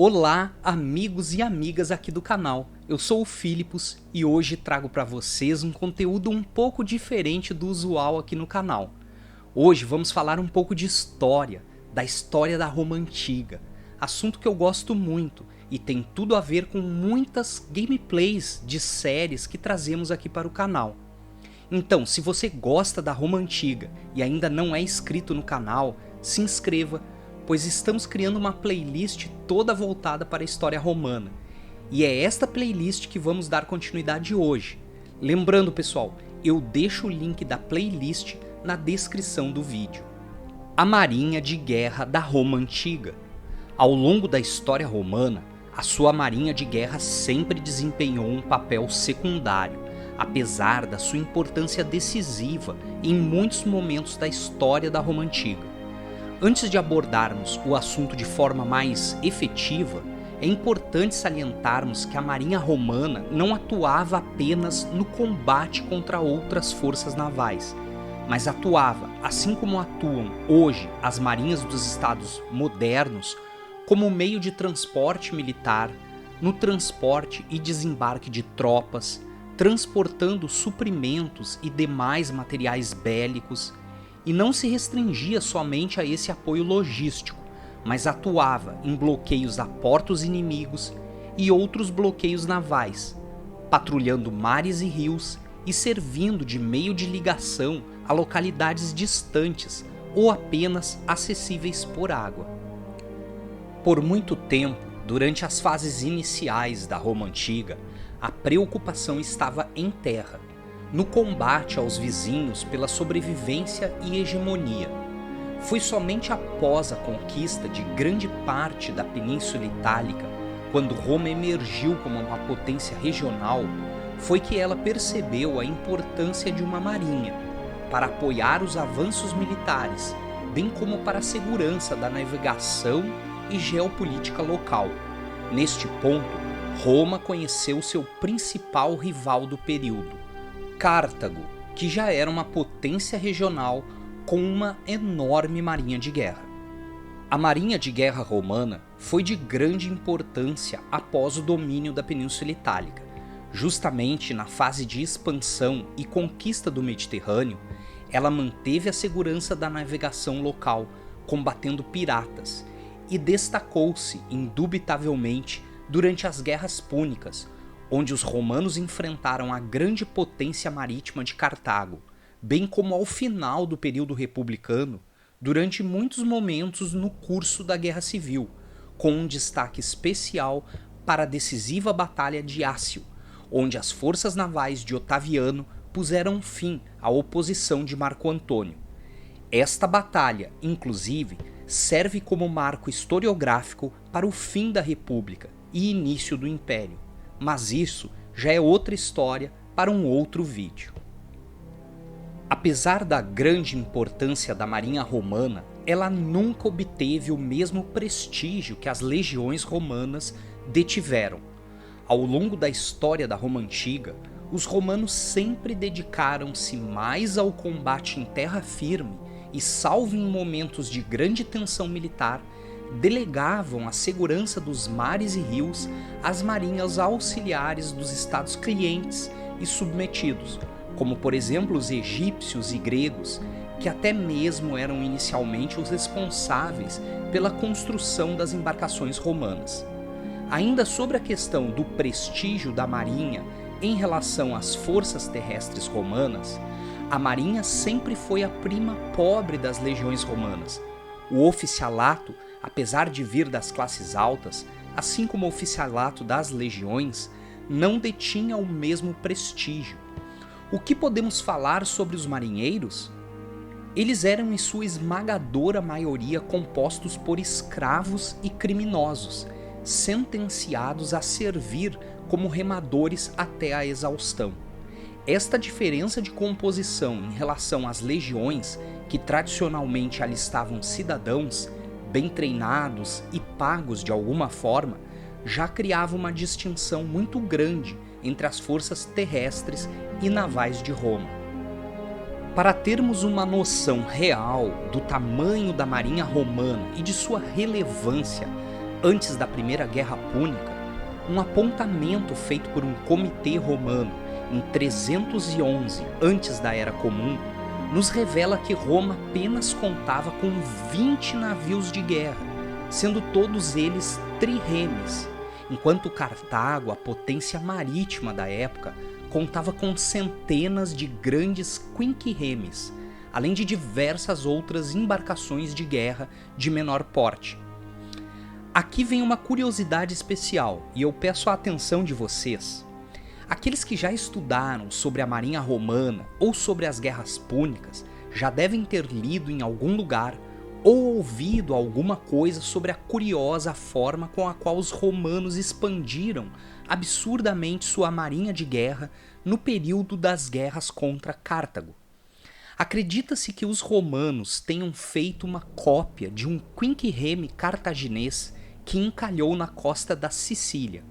Olá, amigos e amigas aqui do canal. Eu sou o Filipos e hoje trago para vocês um conteúdo um pouco diferente do usual aqui no canal. Hoje vamos falar um pouco de história, da história da Roma Antiga, assunto que eu gosto muito e tem tudo a ver com muitas gameplays de séries que trazemos aqui para o canal. Então, se você gosta da Roma Antiga e ainda não é inscrito no canal, se inscreva, pois estamos criando uma playlist toda voltada para a história romana. E é esta playlist que vamos dar continuidade hoje. Lembrando, pessoal, eu deixo o link da playlist na descrição do vídeo. A Marinha de Guerra da Roma Antiga. Ao longo da história romana, a sua marinha de guerra sempre desempenhou um papel secundário, apesar da sua importância decisiva em muitos momentos da história da Roma Antiga. Antes de abordarmos o assunto de forma mais efetiva, é importante salientarmos que a marinha romana não atuava apenas no combate contra outras forças navais, mas atuava, assim como atuam hoje as marinhas dos estados modernos, como meio de transporte militar, no transporte e desembarque de tropas, transportando suprimentos e demais materiais bélicos, e não se restringia somente a esse apoio logístico, mas atuava em bloqueios a portos inimigos e outros bloqueios navais, patrulhando mares e rios e servindo de meio de ligação a localidades distantes ou apenas acessíveis por água. Por muito tempo, durante as fases iniciais da Roma Antiga, a preocupação estava em terra, no combate aos vizinhos pela sobrevivência e hegemonia. Foi somente após a conquista de grande parte da Península Itálica, quando Roma emergiu como uma potência regional, foi que ela percebeu a importância de uma marinha, para apoiar os avanços militares, bem como para a segurança da navegação e geopolítica local. Neste ponto, Roma conheceu seu principal rival do período, Cartago, que já era uma potência regional com uma enorme marinha de guerra. A marinha de guerra romana foi de grande importância após o domínio da Península Itálica. Justamente na fase de expansão e conquista do Mediterrâneo, ela manteve a segurança da navegação local, combatendo piratas, e destacou-se indubitavelmente durante as guerras púnicas, onde os romanos enfrentaram a grande potência marítima de Cartago, bem como ao final do período republicano, durante muitos momentos no curso da Guerra Civil, com um destaque especial para a decisiva Batalha de Ácio, onde as forças navais de Otaviano puseram fim à oposição de Marco Antônio. Esta batalha, inclusive, serve como marco historiográfico para o fim da República e início do Império. Mas isso já é outra história para um outro vídeo. Apesar da grande importância da marinha romana, ela nunca obteve o mesmo prestígio que as legiões romanas detiveram. Ao longo da história da Roma Antiga, os romanos sempre dedicaram-se mais ao combate em terra firme e, salvo em momentos de grande tensão militar, delegavam a segurança dos mares e rios às marinhas auxiliares dos estados clientes e submetidos, como por exemplo os egípcios e gregos, que até mesmo eram inicialmente os responsáveis pela construção das embarcações romanas. Ainda sobre a questão do prestígio da marinha em relação às forças terrestres romanas, a marinha sempre foi a prima pobre das legiões romanas. O oficialato, apesar de vir das classes altas, assim como o oficialato das legiões, não detinha o mesmo prestígio. O que podemos falar sobre os marinheiros? Eles eram em sua esmagadora maioria compostos por escravos e criminosos, sentenciados a servir como remadores até a exaustão. Esta diferença de composição em relação às legiões, que tradicionalmente alistavam cidadãos, bem treinados e pagos de alguma forma, já criava uma distinção muito grande entre as forças terrestres e navais de Roma. Para termos uma noção real do tamanho da marinha romana e de sua relevância, Antes da Primeira Guerra Púnica, um apontamento feito por um comitê romano em 311 antes da Era Comum nos revela que Roma apenas contava com 20 navios de guerra, sendo todos eles trirremes, enquanto Cartago, a potência marítima da época, contava com centenas de grandes quinquirremes, além de diversas outras embarcações de guerra de menor porte. Aqui vem uma curiosidade especial e eu peço a atenção de vocês. Aqueles que já estudaram sobre a marinha romana ou sobre as guerras púnicas já devem ter lido em algum lugar ou ouvido alguma coisa sobre a curiosa forma com a qual os romanos expandiram absurdamente sua marinha de guerra no período das guerras contra Cartago. Acredita-se que os romanos tenham feito uma cópia de um quinquirreme cartaginês que encalhou na costa da Sicília.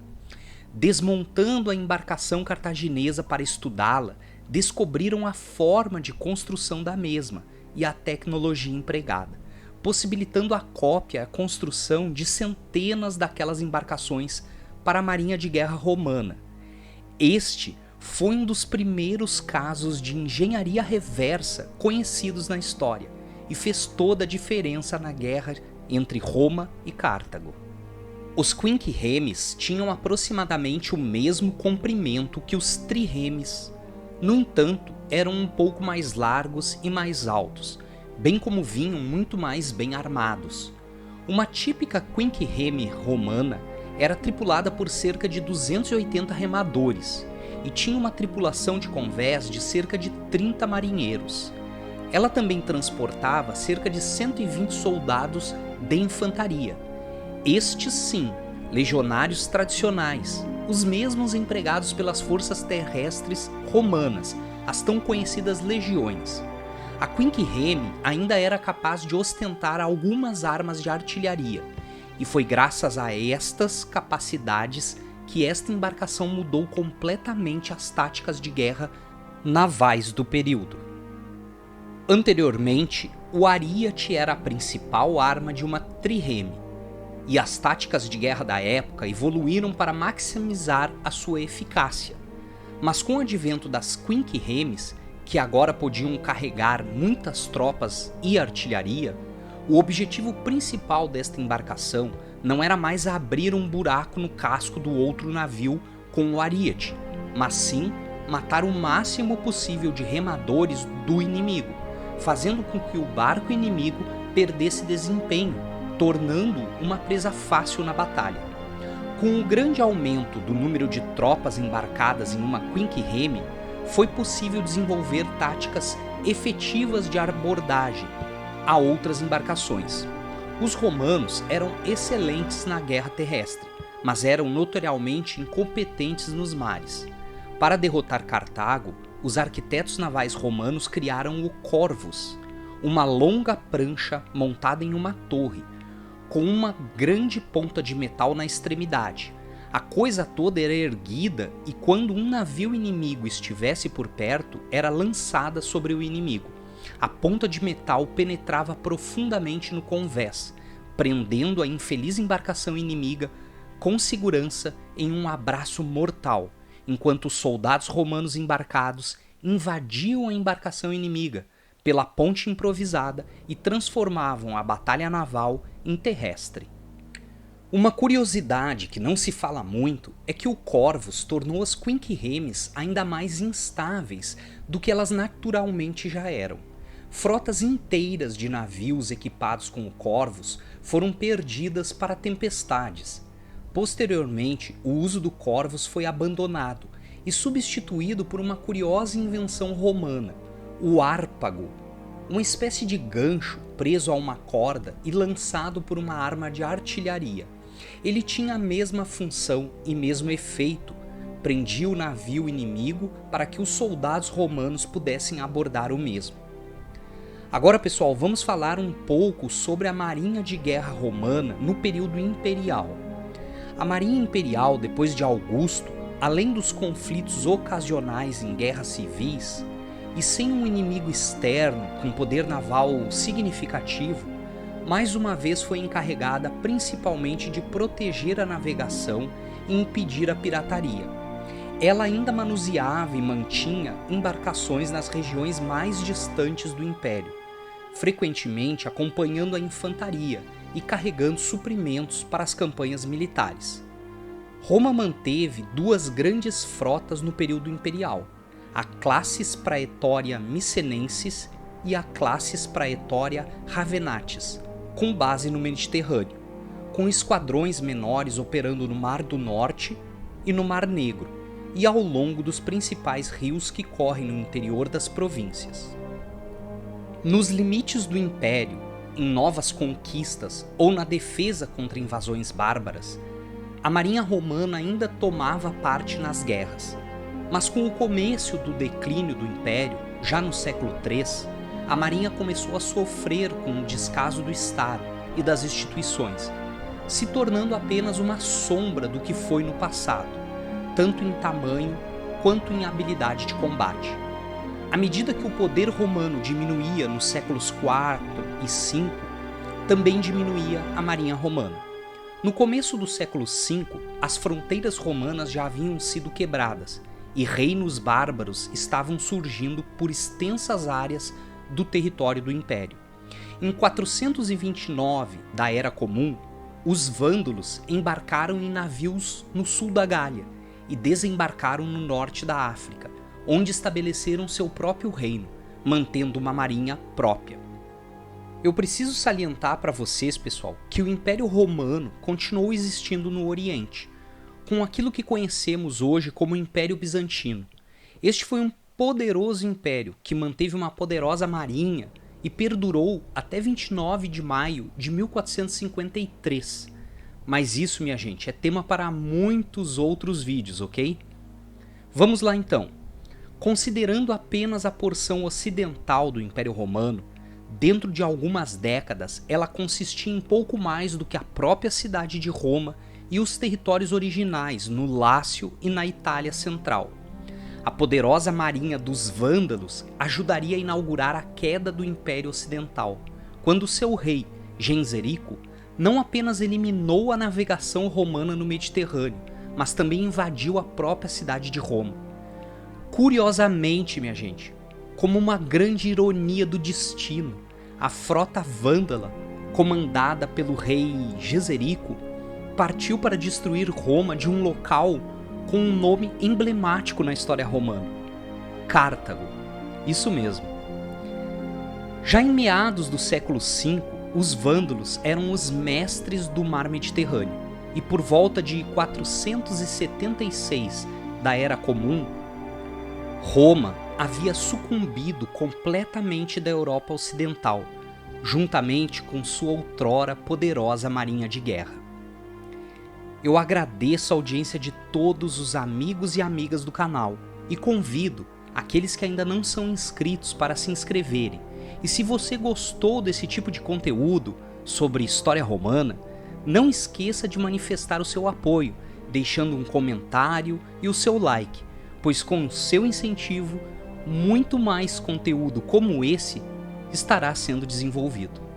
Desmontando a embarcação cartaginesa para estudá-la, descobriram a forma de construção da mesma e a tecnologia empregada, possibilitando a cópia e a construção de centenas daquelas embarcações para a marinha de guerra romana. Este foi um dos primeiros casos de engenharia reversa conhecidos na história e fez toda a diferença na guerra entre Roma e Cartago. Os quinquirremes tinham aproximadamente o mesmo comprimento que os trirremes. No entanto, eram um pouco mais largos e mais altos, bem como vinham muito mais bem armados. Uma típica quinquirreme romana era tripulada por cerca de 280 remadores e tinha uma tripulação de convés de cerca de 30 marinheiros. Ela também transportava cerca de 120 soldados de infantaria. Estes sim, legionários tradicionais, os mesmos empregados pelas forças terrestres romanas, as tão conhecidas legiões. A quinquirreme ainda era capaz de ostentar algumas armas de artilharia, e foi graças a estas capacidades que esta embarcação mudou completamente as táticas de guerra navais do período. Anteriormente, o ariete era a principal arma de uma trirreme, e as táticas de guerra da época evoluíram para maximizar a sua eficácia. Mas com o advento das quinquirremes, que agora podiam carregar muitas tropas e artilharia, o objetivo principal desta embarcação não era mais abrir um buraco no casco do outro navio com o ariete, mas sim matar o máximo possível de remadores do inimigo, fazendo com que o barco inimigo perdesse desempenho, tornando uma presa fácil na batalha. Com o grande aumento do número de tropas embarcadas em uma quinquirreme, foi possível desenvolver táticas efetivas de abordagem a outras embarcações. Os romanos eram excelentes na guerra terrestre, mas eram notoriamente incompetentes nos mares. Para derrotar Cartago, os arquitetos navais romanos criaram o corvus, uma longa prancha montada em uma torre, com uma grande ponta de metal na extremidade. A coisa toda era erguida e quando um navio inimigo estivesse por perto, era lançada sobre o inimigo. A ponta de metal penetrava profundamente no convés, prendendo a infeliz embarcação inimiga com segurança em um abraço mortal, enquanto os soldados romanos embarcados invadiam a embarcação inimiga pela ponte improvisada e transformavam a batalha naval em terrestre. Uma curiosidade que não se fala muito é que o corvus tornou as quinquirremes ainda mais instáveis do que elas naturalmente já eram. Frotas inteiras de navios equipados com o corvus foram perdidas para tempestades. Posteriormente, o uso do corvus foi abandonado e substituído por uma curiosa invenção romana, o árpago, uma espécie de gancho preso a uma corda e lançado por uma arma de artilharia. Ele tinha a mesma função e mesmo efeito, prendia o navio inimigo para que os soldados romanos pudessem abordar o mesmo. Agora, pessoal, vamos falar um pouco sobre a marinha de guerra romana no período imperial. A marinha imperial, depois de Augusto, além dos conflitos ocasionais em guerras civis, e sem um inimigo externo com poder naval significativo, mais uma vez foi encarregada principalmente de proteger a navegação e impedir a pirataria. Ela ainda manuseava e mantinha embarcações nas regiões mais distantes do Império, frequentemente acompanhando a infantaria e carregando suprimentos para as campanhas militares. Roma manteve duas grandes frotas no período imperial, a Classis Praetoria Micenensis e a Classis Praetoria Ravenatis, com base no Mediterrâneo, com esquadrões menores operando no Mar do Norte e no Mar Negro, e ao longo dos principais rios que correm no interior das províncias. Nos limites do Império, em novas conquistas ou na defesa contra invasões bárbaras, a marinha romana ainda tomava parte nas guerras, mas com o começo do declínio do Império, já no século III, a marinha começou a sofrer com o descaso do Estado e das instituições, se tornando apenas uma sombra do que foi no passado, tanto em tamanho quanto em habilidade de combate. À medida que o poder romano diminuía nos séculos IV e V, também diminuía a marinha romana. No começo do século V, as fronteiras romanas já haviam sido quebradas e reinos bárbaros estavam surgindo por extensas áreas do território do Império. Em 429 da Era Comum, os vândalos embarcaram em navios no sul da Gália e desembarcaram no norte da África, onde estabeleceram seu próprio reino, mantendo uma marinha própria. Eu preciso salientar para vocês, pessoal, que o Império Romano continuou existindo no Oriente, com aquilo que conhecemos hoje como Império Bizantino. Este foi um poderoso império que manteve uma poderosa marinha e perdurou até 29 de maio de 1453. Mas isso, minha gente, é tema para muitos outros vídeos, ok? Vamos lá então. Considerando apenas a porção ocidental do Império Romano, dentro de algumas décadas ela consistia em pouco mais do que a própria cidade de Roma e os territórios originais no Lácio e na Itália Central. A poderosa marinha dos Vândalos ajudaria a inaugurar a queda do Império Ocidental, quando seu rei, Genserico, não apenas eliminou a navegação romana no Mediterrâneo, mas também invadiu a própria cidade de Roma. Curiosamente, minha gente, como uma grande ironia do destino, a frota vândala, comandada pelo rei Genserico, partiu para destruir Roma de um local com um nome emblemático na história romana: Cartago. Isso mesmo. Já em meados do século V, os vândalos eram os mestres do mar Mediterrâneo, e por volta de 476 da Era Comum, Roma havia sucumbido completamente da Europa Ocidental, juntamente com sua outrora poderosa marinha de guerra. Eu agradeço a audiência de todos os amigos e amigas do canal e convido aqueles que ainda não são inscritos para se inscreverem. E se você gostou desse tipo de conteúdo sobre história romana, não esqueça de manifestar o seu apoio, deixando um comentário e o seu like, pois com o seu incentivo, muito mais conteúdo como esse estará sendo desenvolvido.